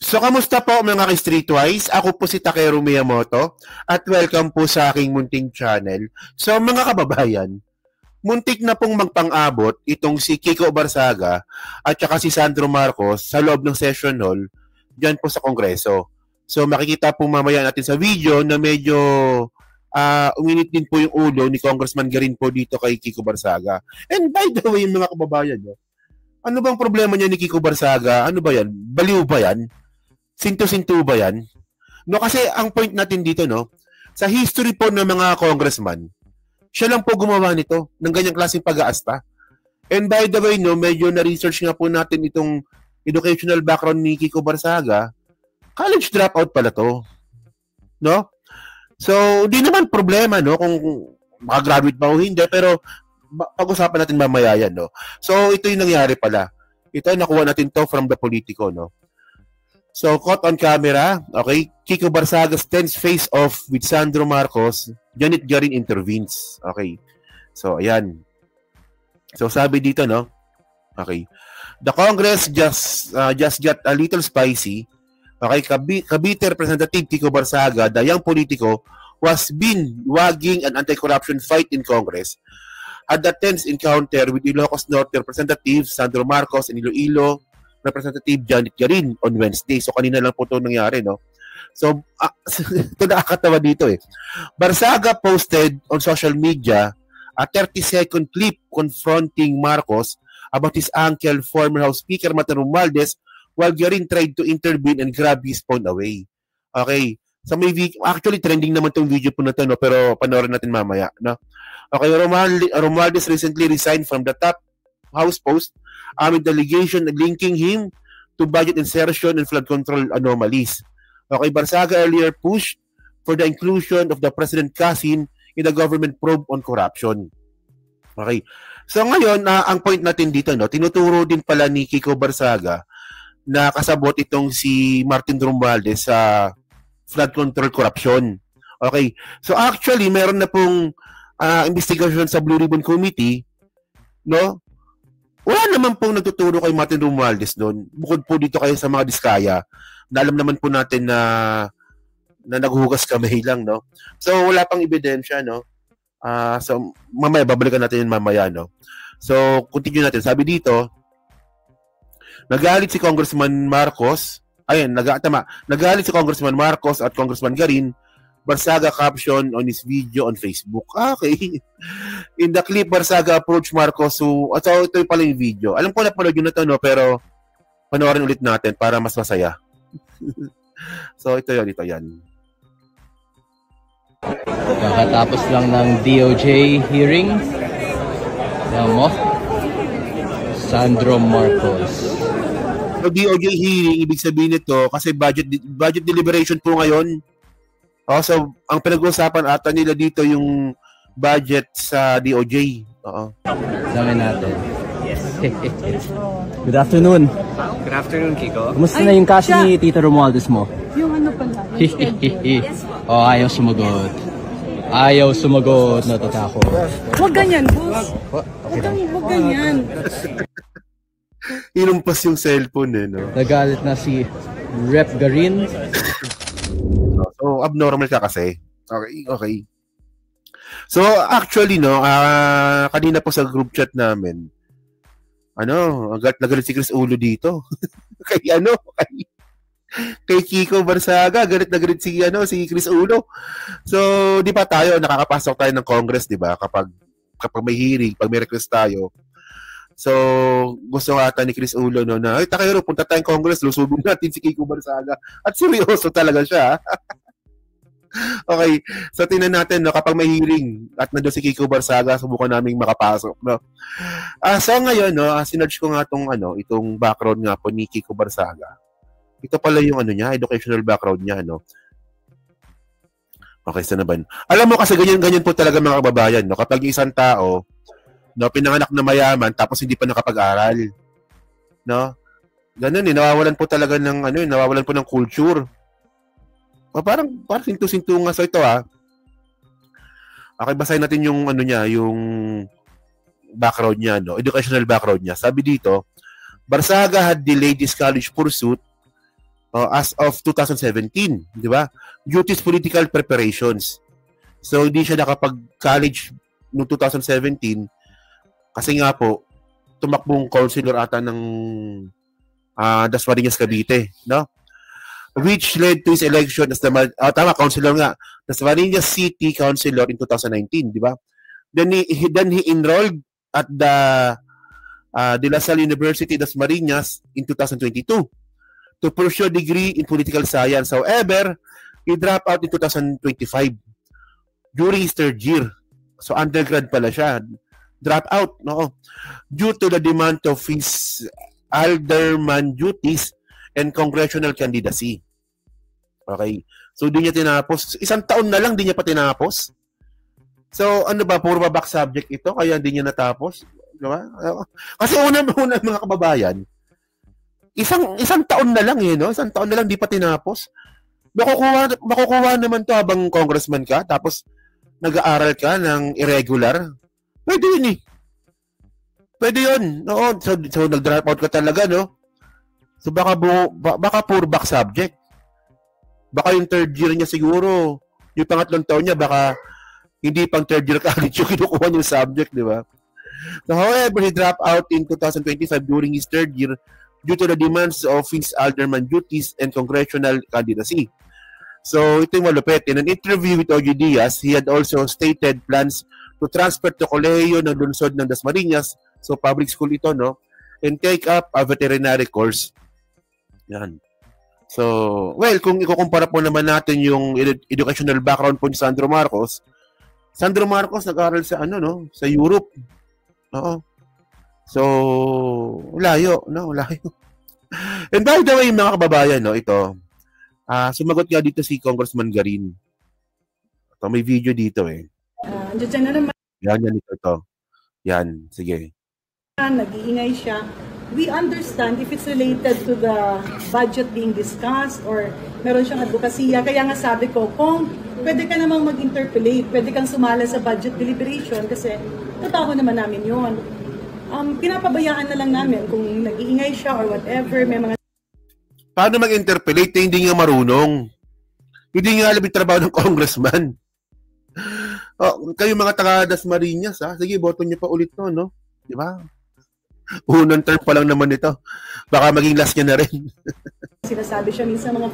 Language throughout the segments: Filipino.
So, kamusta po mga ka-Streetwise? Ako po si Takeru Miyamoto at welcome po sa aking munting channel. So, mga kababayan, muntik na pong magpang-abot itong si Kiko Barsaga at saka si Sandro Marcos sa loob ng session hall dyan po sa Kongreso. So, makikita po mamaya natin sa video na medyo uminit din po yung ulo ni Congressman Garin po dito kay Kiko Barsaga. And by the way, mga kababayan, ano bang problema niya ni Kiko Barsaga? Ano ba yan? Baliw ba yan? Sinto-sinto ba yan? No, kasi ang point natin dito, no, sa history po ng mga congressman, siya lang po gumawa nito, ng ganyang klaseng pag-aasta. And by the way, no, medyo na-research nga po natin itong educational background ni Kiko Barsaga. College dropout pala to. No? So, di naman problema, no, kung makagraduate ba o hindi, pero pag-usapan natin mamaya yan, no. So, ito yung nangyari pala. Ito, nakuha natin to from the Politico, no. So, caught on camera, okay, Kiko Barsaga stands face off with Sandro Marcos, Janet Garin intervenes. Okay. So, ayan. So, sabi dito, no? Okay. The Congress just got a little spicy. Okay, Cavite Representative Kiko Barsaga, the young politico, was been wagging an anti-corruption fight in Congress. Had a tense encounter with Ilocos Norte Representative Sandro Marcos and Iloilo Representative Janet Garin on Wednesday. So, kanina lang po ito nangyari, no? So, ito nakakatawa dito eh. Barsaga posted on social media a 30-second clip confronting Marcos about his uncle, former House Speaker Martin Romualdez, while Garin tried to intervene and grab his phone away. Okay. So, may actually, trending naman itong video po na ito, no? Pero panoorin natin mamaya, no? Okay, Romualdez recently resigned from the top House post amid allegation linking him to budget insertion and flood control anomalies. Okay, Barsaga earlier pushed for the inclusion of the President Kasin in the government probe on corruption. Okay. So ngayon, ang point natin dito, no, tinuturo din pala ni Kiko Barsaga na kasabot itong si Martin Romualdez sa flood control corruption. Okay. So actually, meron na pong investigation sa Blue Ribbon Committee, no? Wala naman pong nagtuturo kay Martin Romualdez doon. Bukod po dito kayo sa mga diskaya, na alam naman po natin na naghuhugas kamay lang, no? So, wala pang ebidensya, no? So, mamaya, babalikan natin yun mamaya, no? So, continue natin. Sabi dito, nagalit si Congressman Marcos, nagalit si Congressman Marcos at Congressman Garin, Barsaga caption on his video on Facebook. Okay. In the clip, Barsaga approached Marcos so ito yung pala yung video. Alam ko na panood yun na ito, no? Pero panoorin ulit natin para mas masaya. So, ito yan. Kakatapos lang ng DOJ hearing. Ayan mo. Sandro Marcos. So, DOJ hearing, ibig sabihin nito, kasi budget deliberation po ngayon. So, ang pinag-uusapan ata nila dito yung budget sa DOJ. Oo. Dami natin. Yes. Good afternoon. Good afternoon, Kiko. Kumusta na yung cash ni Tito Romualdez mo? Yung ano pala? Yes po. Oh, ayaw sumagot. Ayaw sumagot. Natatakot. Huwag ganyan, boss. Huwag ganyan. Inumpas yung cellphone eh, no? Nagalit na si Rep Garin. So, abnormal ka kasi. Okay. So, actually, no, kanina po sa group chat namin, nagalit si Chris Ulo dito. Kay Kiko Barsaga, galit si Chris Ulo. So, di ba tayo, nakakapasok tayo ng Congress, di ba? Kapag may hearing, pag may request tayo. So, gusto ata ni Chris Ulo, no, na, Takero, punta tayong Congress, lusubong natin si Kiko Barsaga. At seryoso talaga siya. Okay, so tingnan natin, no, kapag may hearing at nandoon si Kiko Barsaga, subukan naming makapasok, no. So ngayon, no, sinerch ko nga itong background nga po ni Kiko Barsaga. Ito pala yung educational background niya, no. Okay, saan na ba? Alam mo kasi ganyan po talaga mga kababayan, no, kapag isang tao, no, pinanganak na mayaman tapos hindi pa nakapag-aral, no. Ganun nawawalan po talaga ng nawawalan po ng culture. Parang sinto-sinto nga sa ito, Okay, basahin natin yung yung background niya, no? Educational background niya. Sabi dito, Barsaga had delayed his college pursuit as of 2017, di ba? Duties political preparations. So hindi siya nakapag-college noong 2017 kasi nga po tumakbong councilor ata ng Dasmariñas, Cavite, no? Which led to his election as the councilor nga, Dasmariñas City Councilor in 2019, di ba? Then he enrolled at the De La Salle University Dasmariñas in 2022 to pursue a degree in political science. However, he dropped out in 2025 during his third year. So undergrad pala siya. Drop out, no? Due to the demand of his alderman duties and congressional candidacy. Okay. So, di niya tinapos. Isang taon na lang, di niya pa tinapos. So, ano ba? Puro ba back subject ito? Kaya di niya natapos? Diba? Kasi una mga kababayan, isang taon na lang no? Isang taon na lang di pa tinapos. Makukuha naman to habang congressman ka, tapos nag-aaral ka ng irregular. Pwede yun Pwede yun. No? So nag-drop out ka talaga, no? So baka pure back subject. Baka yung third year niya siguro, yung pangatlong taon niya, baka hindi pang third year college yung kinukuha yung subject, di ba? So, however, he dropped out in 2025 during his third year due to the demands of his alderman duties and congressional candidacy. So, ito yung malupit. In an interview with OG Diaz, he had also stated plans to transfer to kolehiyo ng lungsod ng Dasmariñas, so public school ito, no? And take up a veterinary course. Yan. So, well, kung ikukumpara po naman natin yung educational background po ni Sandro Marcos nag-aral sa sa Europe. Oo. So, layo, no? Layo. And by the way, mga kababayan, no, ito, sumagot nga dito si Congressman Garin. Ito, may video dito Diyan na naman. Yan ito. Yan, sige. Nag-iingay siya. We understand if it's related to the budget being discussed or meron siyang advokasya. Kaya nga sabi ko, kung pwede ka namang mag-interpolate, pwede kang sumala sa budget deliberation kasi trabaho naman namin yun. Pinapabayaan na lang namin kung nag-iingay siya or whatever, may mga... Paano mag-interpolate? Hindi nga marunong. Hindi nga alam yung trabaho ng congressman. Kayo mga taga-Dasmariñas, sige, boto niyo pa ulit to, no? Di ba? Unang term pa lang naman ito. Baka maging last niya na rin. Sinasabi siya minsan mga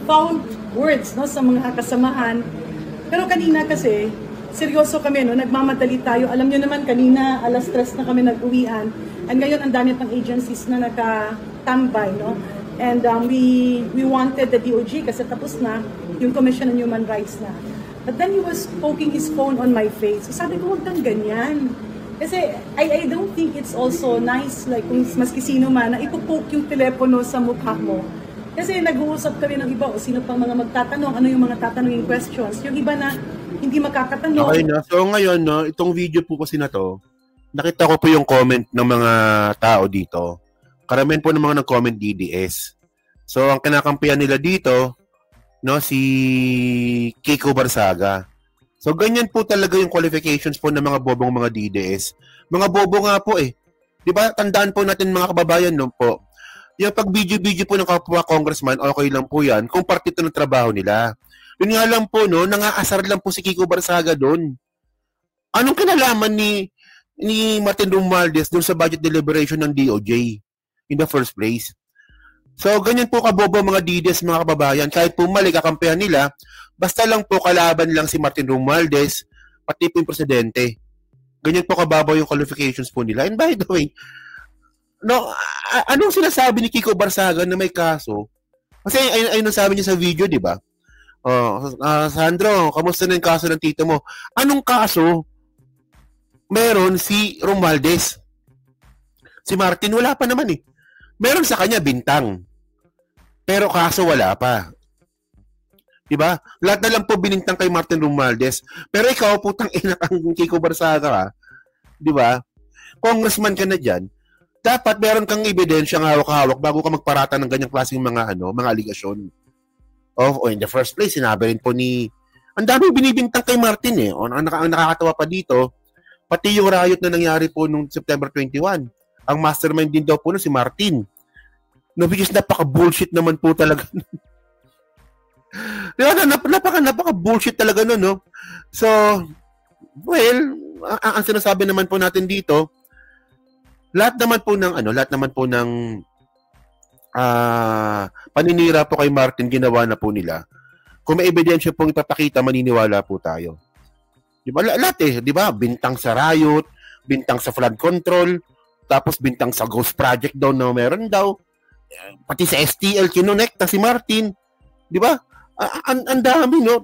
foul words, no, sa mga kasamahan. Pero kanina kasi, seryoso kami, no, nagmamadali tayo. Alam niyo naman, kanina, 3:00 na kami nag-uwian. And ngayon, ang dami pang agencies na nakatambay, no? And we wanted the DOJ kasi tapos na yung Commission on Human Rights na. But then he was poking his phone on my face. So sabi ko, huwag kang ganyan. Kasi I don't think it's also nice, like kung maski sino man, na ipopoke yung telepono sa mukha mo. Kasi nag-uusap kami ng iba o sino pang mga magtatanong, ano yung mga tatanungin questions. Yung iba na hindi makakatanong. Okay na. So ngayon, no, itong video po kasi na to, nakita ko po yung comment ng mga tao dito. Karamihan po ng mga nag-comment DDS. So ang kinakampihan nila dito, no, si Kiko Barsaga. So, ganyan po talaga yung qualifications po ng mga bobong mga DDS. Mga bobo nga po Di ba? Tandaan po natin mga kababayan, no po. Yung pag video po ng kapwa congressman, okay lang po yan kung parte ito ng trabaho nila. Yun nga lang po, no, nangaasar lang po si Kiko Barsaga doon. Anong kinalaman ni Martin Romualdez doon sa budget deliberation ng DOJ in the first place? So, ganyan po kabobo mga DDS, mga kababayan. Kahit po mali kakampihan nila, basta lang po kalaban lang si Martin Romualdez, pati po yung presidente. Ganyan po kababaw yung qualifications po nila. And by the way, no, anong sinasabi ni Kiko Barsaga na may kaso? Kasi ayun ang sabi niya sa video, di ba? Sandro, kamusta na yung kaso ng tito mo? Anong kaso meron si Romualdez? Si Martin, wala pa naman Meron sa kanya bintang. Pero kaso wala pa. Diba? Lahat na lang po binintang kay Martin Romualdez. Pero ikaw, putang ina kang Kiko Barsaga ka. Diba? Congressman ka na dyan. Dapat meron kang ebidensyang hawak-hawak bago ka magparata ng ganyang klaseng mga aligasyon. In the first place, sinabi rin po ang dami binibintang kay Martin Ang nakakatawa pa dito, pati yung riot na nangyari po noong September 21. Ang mastermind din daw po si Martin. No, which is napaka-bullshit naman po talaga. Diba, napaka-bullshit talaga nun, no? So, well, ang sinasabi naman po natin dito, lahat naman po ng paninira po kay Martin, ginawa na po nila. Kung may ebidensya pong ipapakita, maniniwala po tayo. Diba? Lahat di ba? Bintang sa riot, bintang sa flood control, tapos bintang sa ghost project daw na meron daw. Pati sa STL, kinonekta si Martin. Di ba? Ang dami, no?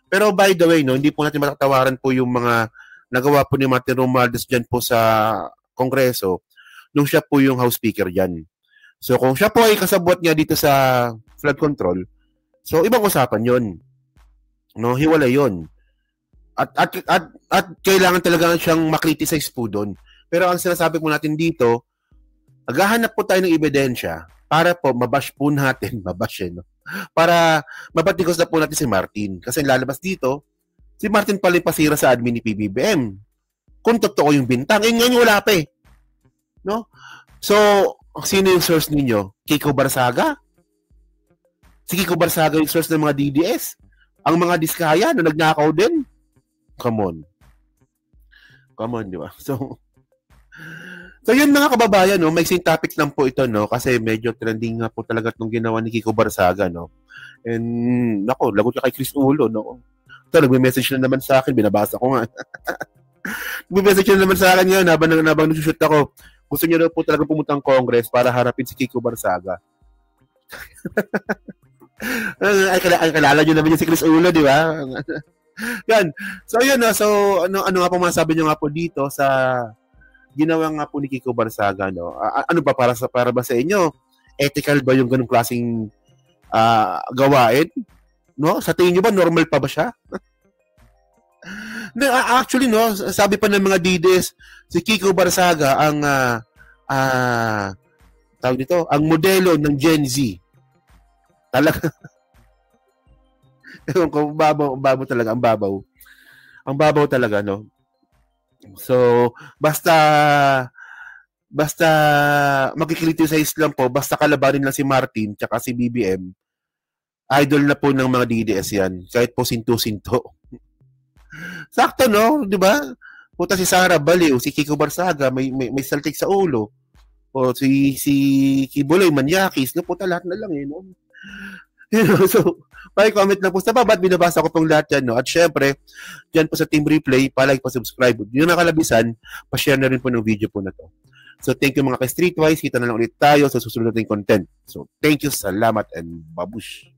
Pero by the way, no, hindi po natin matatawaran po yung mga nagawa po ni Martin Romualdez dyan po sa Kongreso nung siya po yung House Speaker dyan. So kung siya po ay kasabot niya dito sa flood control, so ibang usapan yon, no, hiwalay yon. At kailangan talaga siyang makriticize po doon. Pero ang sinasabi po natin dito, maghahanap po tayo ng ebidensya para po mabash po natin, no? Para mabatikos na po natin si Martin. Kasi lalabas dito, si Martin pala yung pasira sa admin ni PBBM. Kung totoo yung bintang, ngayon wala pa eh. No? So, sino yung source ninyo? Kiko Barsaga? Si Kiko Barsaga yung source ng mga DDS? Ang mga diskaya na nagnakaw din? Come on, di ba? So yun mga kababayan, no, may topic lang po ito, no, kasi medyo trending nga po talaga itong ginawa ni Kiko Barsaga, no. And nako, lagot ka kay Chris Ulo, no. Ito, nagme-message na naman sa akin, binabasa ko nga. Nagme-message na naman sa akin ngayon habang nagsushoot ako. Gusto niyo daw po talaga pumunta ng Congress para harapin si Kiko Barsaga. Ay, kalala nyo naman yung si Chris Ulo, di ba? Yan. So, yun, no. So, ano nga po masabi nyo nga po dito sa ginawa nga po ni Kiko Barsaga, no? Ano ba para ba sa inyo? Ethical ba yung ganung klaseng gawain? No? Sa tingin niyo ba normal pa ba siya? Actually, no, sabi pa ng mga DDS, si Kiko Barsaga ang tawag dito, ang modelo ng Gen Z. Talaga. Ang babaw talaga, ang babaw. Ang babaw talaga, no? So, basta makikriticize lang po, basta kalabanin lang si Martin tsaka si BBM, idol na po ng mga DDS yan, kahit po sinto-sinto. Sakto, no? Di ba? Puta si Sara Baliw, si Kiko Barsaga, may saltik sa ulo. O si Kibuloy, Manyakis, no? Puta lahat na lang, no? You know, so, comment lang po sa baba at binabasa ko pong lahat yan, no? At syempre, dyan po sa Team Replay, pa-like, pa-subscribe. Yung nakalabisan, pa-share na rin po ng video po na to. So, thank you mga ka-Streetwise. Kita na lang ulit tayo sa susunod nating content. So, thank you, salamat, and babush.